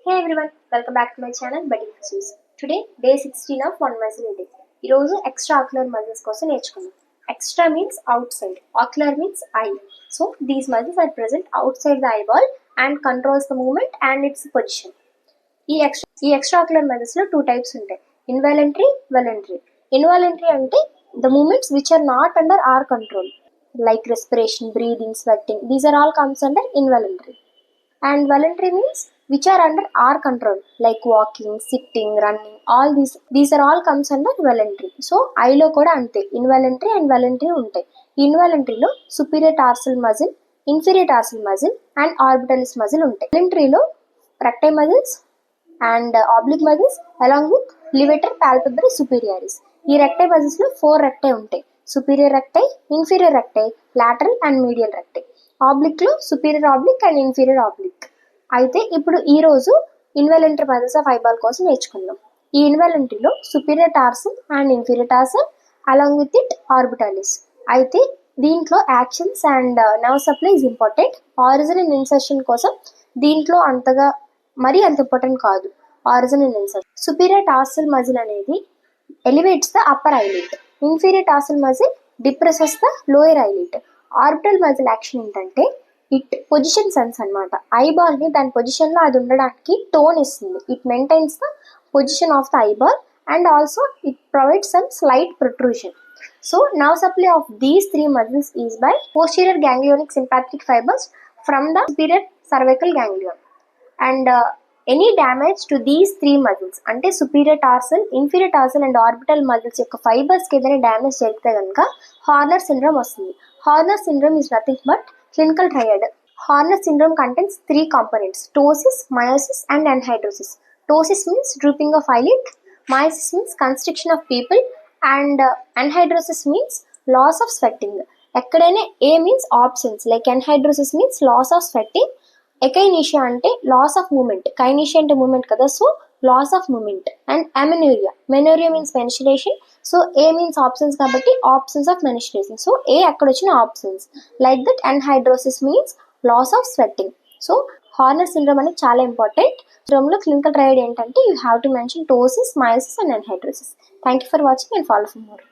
Hey everyone, welcome back to my channel Buddy Muscles. Today, day 16 of One Muscle a Day. ఈరోజు extra ocular muscles కోసం నేర్చుకుందాం. Extra means outside, ocular means eye. So, these muscles are present outside the eyeball and controls the movement and its position. ఈ extra ocular muscles లో two types ఉంటాయి. Involuntary, voluntary. Involuntary అంటే the movements which are not under our control, like respiration, breathing, sweating. These are all comes under involuntary. And voluntary means which are under our control, like walking, sitting, running. All these are all comes under voluntary. So eye lo kuda ante involuntary and voluntary ఉంటాయి. Involuntary లో superior tarsal muscle, inferior tarsal muscle and orbitalis muscle ఉంటాయి. Voluntary లో recti muscles and oblique muscles along with levator palpebral superioris. ఈ recti muscles లో 4 recti ఉంటాయి. Superior recti, inferior recti, lateral and medial recti. Oblique లో superior oblique and inferior oblique. అయితే ఇప్పుడు ఈ రోజు ఇన్వాలంటరీ మజిల్స్ ఆఫ్ ఐబాల్ కోసం నేర్చుకుందాం. ఈ ఇన్వాలంటరీలో superior tarsal and inferior tarsal along with it orbitalis. అయితే దీంట్లో actions and nerve supply is important. Origin and insertion కోసం దీంట్లో అంతగా మరీ అంత ఇంపార్టెంట్ కాదు. Origin and insertion. Superior tarsal muscle అనేది elevates the upper eyelid. Inferior tarsal muscle depresses the lower eyelid. Orbital muscle action ఏంటంటే ఇట్ పొజిషన్ సెన్స్ అనమాట. Eyeball ని దాని పొజిషన్ లో అది ఉండడానికి టోన్ ఇస్తుంది. It maintains the position of the eyeball and also it provides some slight protrusion. So nerve supply of these three muscles is by posterior ganglionic sympathetic fibers from the superior cervical ganglion. And any damage to these three muscles అంటే superior tarsal, inferior tarsal and orbital muscles యొక్క ఫైబర్స్కి ఏదైనా damage జరిగితే కనుక Horner syndrome వస్తుంది. Horner syndrome is nothing but clinical triad. Horner syndrome contains 3 components: ptosis, meiosis and anhidrosis. Ptosis means drooping of eyelid, meiosis means constriction of pupil and anhidrosis means loss of sweating. ఎక్కడైనా A means absence, like anhidrosis means loss of sweating. Echinacea అంటే loss of movement, kinesia అంటే movement కదా, so loss of movement. And amenorrhea, menorrhea means menstruation, so a means absence కాబట్టి absence of menstruation, so a అక్కడ వచ్చిన absence. Like that anhidrosis means loss of sweating. So Horner syndrome అనేది చాలా important. సిండ్రోమ్లో clinical triad ఏంటంటే you have to mention ptosis, miosis and anhidrosis. Thank you for watching and follow for more.